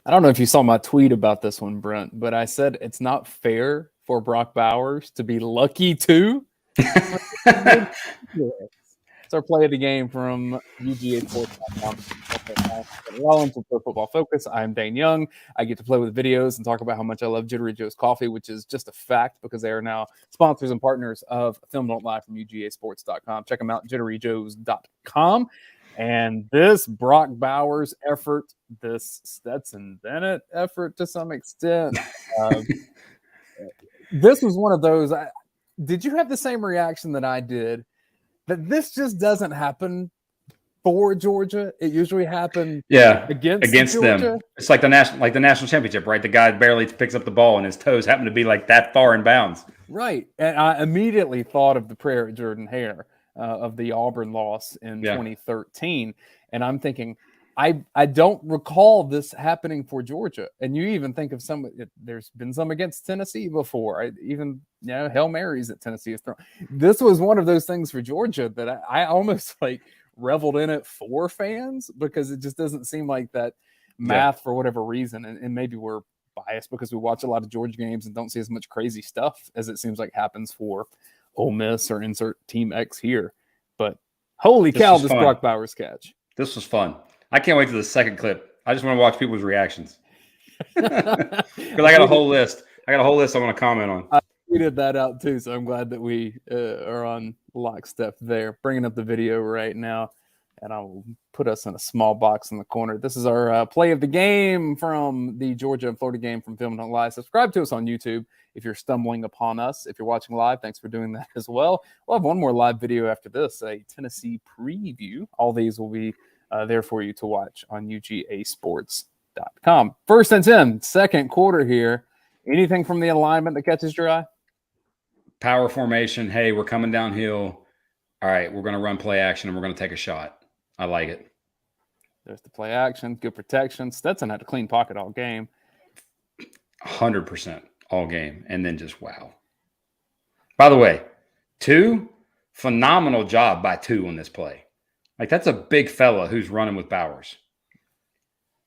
I don't know if you saw my tweet about this one, Brent, but I said it's not fair for Brock Bowers to be lucky too. It's our play of the game from UGA Sports.com. Rollins with Pro Football Focus. I'm Dayne Young. I get to play with videos and talk about how much I love Jittery Joe's Coffee, which is just a fact because they are now sponsors and partners of Film Don't Lie from UGASports.com. Check them out, jitteryjoes.com. And this Brock Bowers effort, this Stetson Bennett effort to some extent, this was one of those. Did you have the same reaction that I did? That this just doesn't happen for Georgia. It usually happens against Georgia. Them. It's like the national championship, right? The guy barely picks up the ball and his toes happen to be like that far in bounds. Right. And I immediately thought of the prayer at Jordan Hare of the Auburn loss in 2013. And I'm thinking, I don't recall this happening for Georgia. And you even think of there's been some against Tennessee before. Hail Marys that Tennessee has thrown. This was one of those things for Georgia that I almost reveled in it for fans because it just doesn't seem like that math for whatever reason. And maybe we're biased because we watch a lot of Georgia games and don't see as much crazy stuff as it seems like happens for Ole Miss or insert Team X here. But holy cow, this Brock Bowers catch. This was fun. I can't wait to the second clip. I just want to watch people's reactions. Because I got a whole list. I want to comment on. I tweeted that out too, so I'm glad that we are on lockstep there. Bringing up the video right now, and I'll put us in a small box in the corner. This is our play of the game from the Georgia and Florida game from Film Don't Lie. Subscribe to us on YouTube if you're stumbling upon us. If you're watching live, thanks for doing that as well. We'll have one more live video after this, a Tennessee preview. All these will be there for you to watch on UGASports.com. First and 10, second quarter here. Anything from the alignment that catches your eye? Power formation. Hey, we're coming downhill. All right, we're going to run play action and we're going to take a shot. I like it. There's the play action, good protection. Stetson had a clean pocket all game. 100% all game. And then just wow. By the way, phenomenal job by on this play. That's a big fella who's running with Bowers.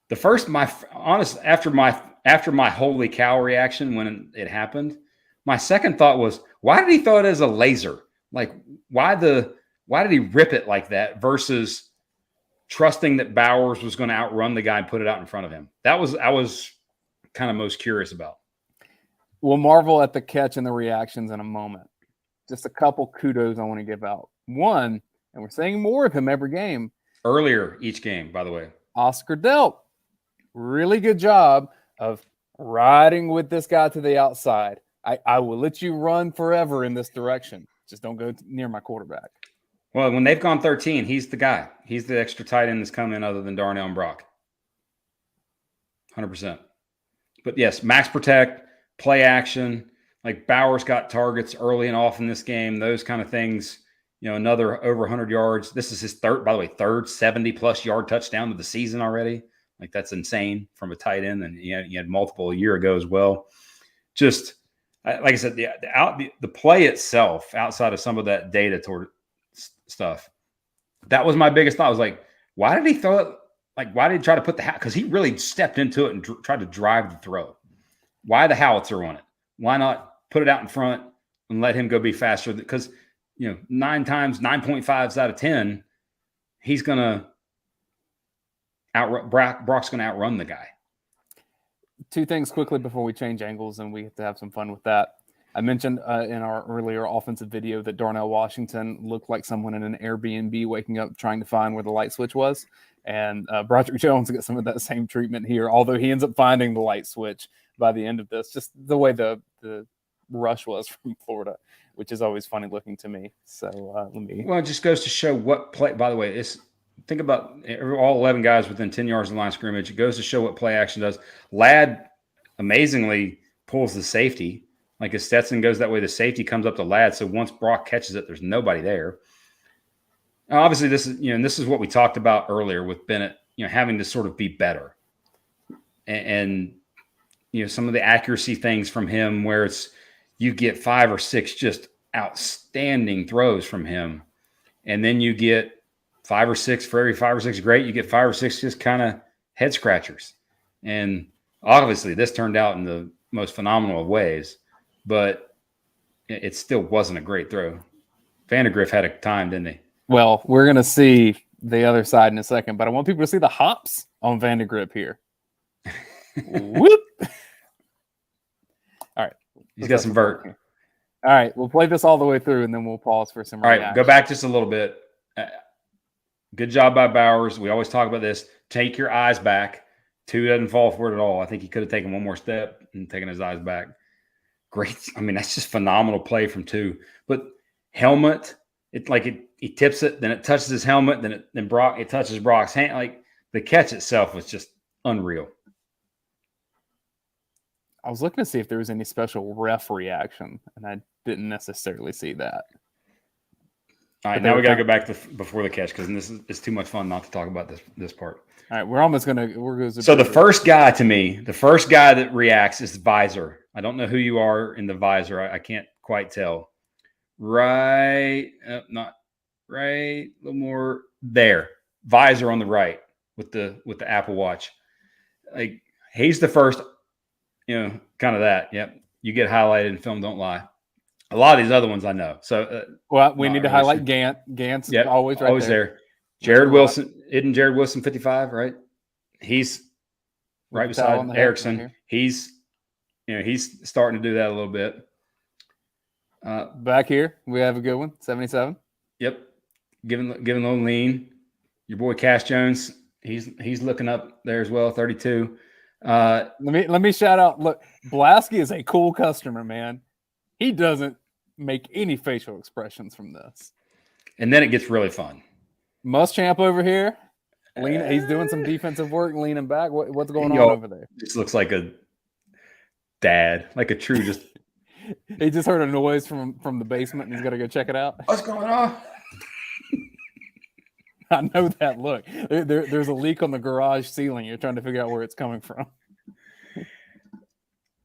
The first, after my holy cow reaction when it happened, my second thought was, why did he throw it as a laser? Why did he rip it like that versus trusting that Bowers was going to outrun the guy and put it out in front of him? I was kind of most curious about. We'll marvel at the catch and the reactions in a moment. Just a couple kudos I want to give out. One, and we're saying more of him every game. Earlier each game, by the way. Oscar Delp. Really good job of riding with this guy to the outside. I will let you run forever in this direction. Just don't go near my quarterback. Well, when they've gone 13, he's the guy. He's the extra tight end that's coming in other than Darnell and Brock. 100%. But yes, max protect, play action. Bowers got targets early and often in this game. Those kind of things. Another over 100 yards. This is his third 70-plus yard touchdown of the season already. That's insane from a tight end. And you had multiple a year ago as well. Just like I said, the play itself, outside of some of that data toward stuff, that was my biggest thought. I was why did he throw it? Why did he try to put because he really stepped into it and tried to drive the throw. Why the howitzer on it? Why not put it out in front and let him go be faster? Because 9.5s out of 10, he's going to Brock's going to outrun the guy. Two things quickly before we change angles, and we have to have some fun with that. I mentioned in our earlier offensive video that Darnell Washington looked like someone in an Airbnb waking up trying to find where the light switch was. And Broderick Jones got some of that same treatment here, although he ends up finding the light switch by the end of this. Just the way the rush was from Florida, which is always funny looking to me. So Well, it just goes to show what play. By the way, think about all 11 guys within 10 yards of the line of scrimmage. It goes to show what play action does. Ladd amazingly pulls the safety. If Stetson goes that way, the safety comes up to Ladd. So once Brock catches it, there's nobody there. Now, obviously, this is what we talked about earlier with Bennett, having to sort of be better. And some of the accuracy things from him where you get 5 or 6 just outstanding throws from him. And then you get 5 or 6 for every 5 or 6 great. You get 5 or 6 just kind of head scratchers. And obviously this turned out in the most phenomenal of ways, but it still wasn't a great throw. Vandergriff had a time, didn't he? Well, we're going to see the other side in a second, but I want people to see the hops on Vandergriff here. Whoop. All right. He's got some vert. All right. We'll play this all the way through, and then we'll pause for some reaction. All right. Go back just a little bit. Good job by Bowers. We always talk about this. Take your eyes back. 2 doesn't fall for it at all. I think he could have taken one more step and taken his eyes back. Great. I mean, that's just phenomenal play from 2. But helmet, he tips it, then it touches his helmet, then it touches Brock's hand. Like the catch itself was just unreal. I was looking to see if there was any special ref reaction, and I didn't necessarily see that. All right, now we got to go back to before the catch because it's too much fun not to talk about this part. All right, we're going to. So the first guy that reacts is Visor. I don't know who you are in the visor. I can't quite tell. Right, not right. A little more there. Visor on the right with the Apple Watch. Like he's the first. Kind of that. Yep. You get highlighted in film, don't lie. A lot of these other ones I know. So, we need to highlight Gant. Gant's always there. Jared Wilson. Isn't Jared Wilson 55, right? He's right beside Erickson. Right, he's starting to do that a little bit. Back here, we have a good one, 77. Yep. Giving a little lean. Your boy Cash Jones, he's looking up there as well, 32. Let me shout out. Look, Blasky is a cool customer, man. He doesn't make any facial expressions from this. And then it gets really fun. Muschamp over here. He's doing some defensive work, leaning back. What's going on over there? This looks like a dad, like a true just. He just heard a noise from the basement, and he's got to go check it out. What's going on? I know that look. There's a leak on the garage ceiling. You're trying to figure out where it's coming from.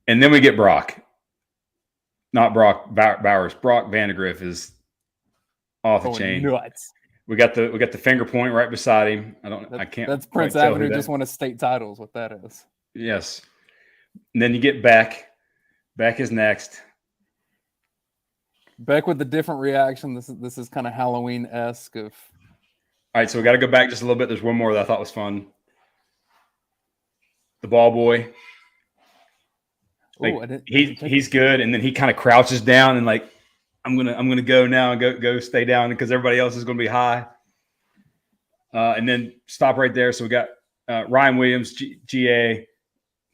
And then we get Brock. Not Brock Bowers. Brock Vandegrift is off the chain. Nuts. We got the finger point right beside him. I can't. That's Prince Avenue. Just won a state titles. What that is. Yes. And then you get Beck. Beck is next. Beck with the different reaction. This is kind of Halloween-esque of. All right, so we got to go back just a little bit. There's one more that I thought was fun. The ball boy. He's good, and then he kind of crouches down and like, I'm gonna go now and go stay down because everybody else is gonna be high. And then stop right there. So we got Ryan Williams, GA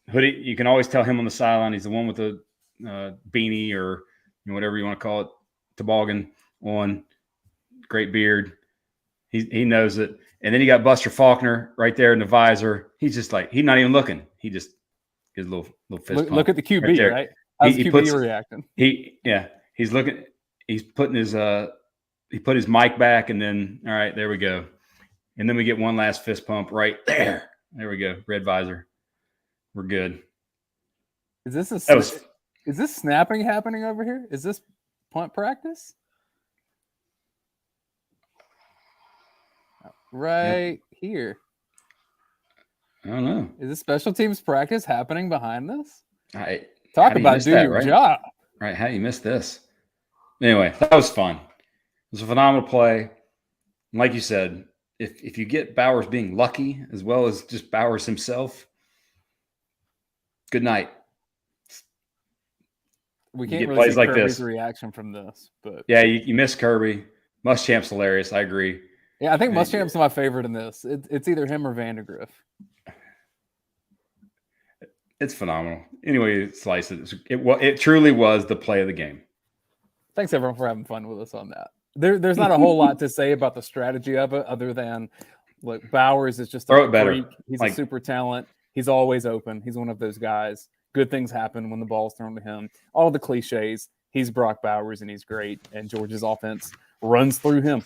hoodie. You can always tell him on the sideline. He's the one with the beanie or whatever you want to call it, toboggan on. Great beard. He knows it. And then you got Buster Faulkner right there in the visor. He's just like, he's not even looking. He just gives a little fist pump. Look at the QB, right? How's the QB reacting? He's looking. He's putting his he put his mic back, and then all right, there we go. And then we get one last fist pump right there. There we go. Red visor. We're good. Is this snapping happening over here? Is this punt practice? Right here. I don't know. Is this special teams practice happening behind this? Talk about doing your job. Right. How do you miss this? Anyway, that was fun. It was a phenomenal play. And like you said, if you get Bowers being lucky as well as just Bowers himself, good night. We can't really see Kirby's reaction from this, but yeah, you miss Kirby. Muschamp's hilarious. I agree. Yeah, I think Muschamp's my favorite in this. It's either him or Vandegrift. It's phenomenal. Anyway, slice it. It truly was the play of the game. Thanks everyone for having fun with us on that. There's not a whole lot to say about the strategy of it, other than look, Bowers is just a freak. He's a super talent. He's always open. He's one of those guys. Good things happen when the ball's thrown to him. All the cliches. He's Brock Bowers and he's great. And Georgia's offense runs through him.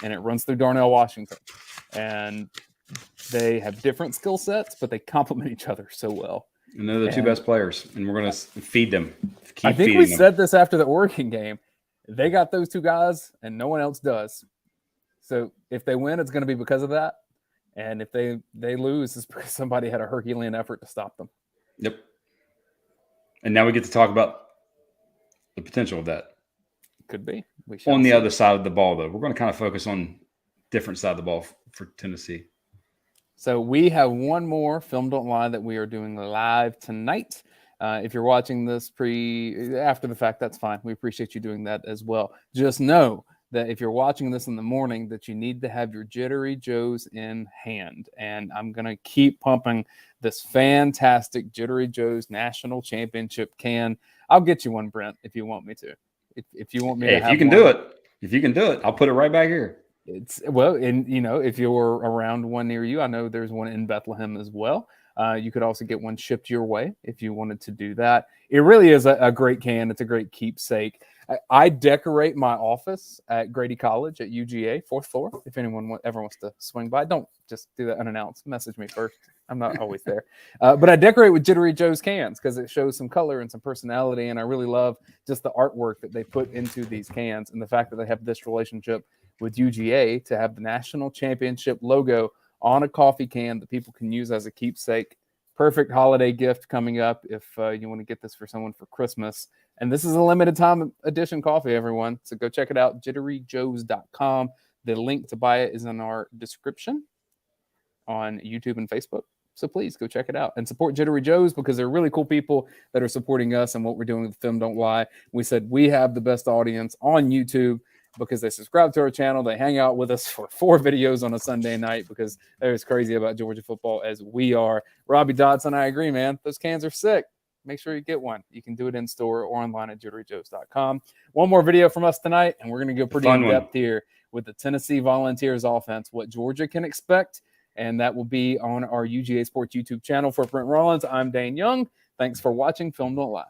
And it runs through Darnell Washington. And they have different skill sets, but they complement each other so well. And they're the two best players, and we're going to feed them. I think we said this after the Oregon game. They got those two guys, and no one else does. So if they win, it's going to be because of that. And if they lose, it's because somebody had a Herculean effort to stop them. Yep. And now we get to talk about the potential of that. Could be. On the other side of the ball, though, we're going to kind of focus on different side of the ball for Tennessee. So we have one more Film Don't Lie that we are doing live tonight. If you're watching this after the fact, that's fine. We appreciate you doing that as well. Just know that if you're watching this in the morning, that you need to have your Jittery Joes in hand. And I'm going to keep pumping this fantastic Jittery Joes National Championship can. I'll get you one, Brent, if you want me to. If you want me to have if you can do it, I'll put it right back here. And if you're around one near you, I know there's one in Bethlehem as well. You could also get one shipped your way if you wanted to do that. It really is a great can. It's a great keepsake. I decorate my office at Grady College at UGA, 4th floor. If anyone ever wants to swing by, don't just do that unannounced. Message me first. I'm not always there. But I decorate with Jittery Joe's cans because it shows some color and some personality. And I really love just the artwork that they put into these cans and the fact that they have this relationship with UGA to have the national championship logo on a coffee can that people can use as a keepsake. Perfect holiday gift coming up if you want to get this for someone for Christmas. And this is a limited time edition coffee, everyone. So go check it out, jitteryjoes.com. The link to buy it is in our description on YouTube and Facebook. So please go check it out and support Jittery Joes because they're really cool people that are supporting us and what we're doing with Film Don't Lie. We said we have the best audience on YouTube because they subscribe to our channel. They hang out with us for 4 videos on a Sunday night because they're as crazy about Georgia football as we are. Robbie Dotson, I agree, man. Those cans are sick. Make sure you get one. You can do it in store or online at jitteryjoes.com. One more video from us tonight, and we're going to go pretty in-depth here with the Tennessee Volunteers offense, what Georgia can expect, and that will be on our UGA Sports YouTube channel. For Brent Rollins, I'm Dayne Young. Thanks for watching Film Don't Lie.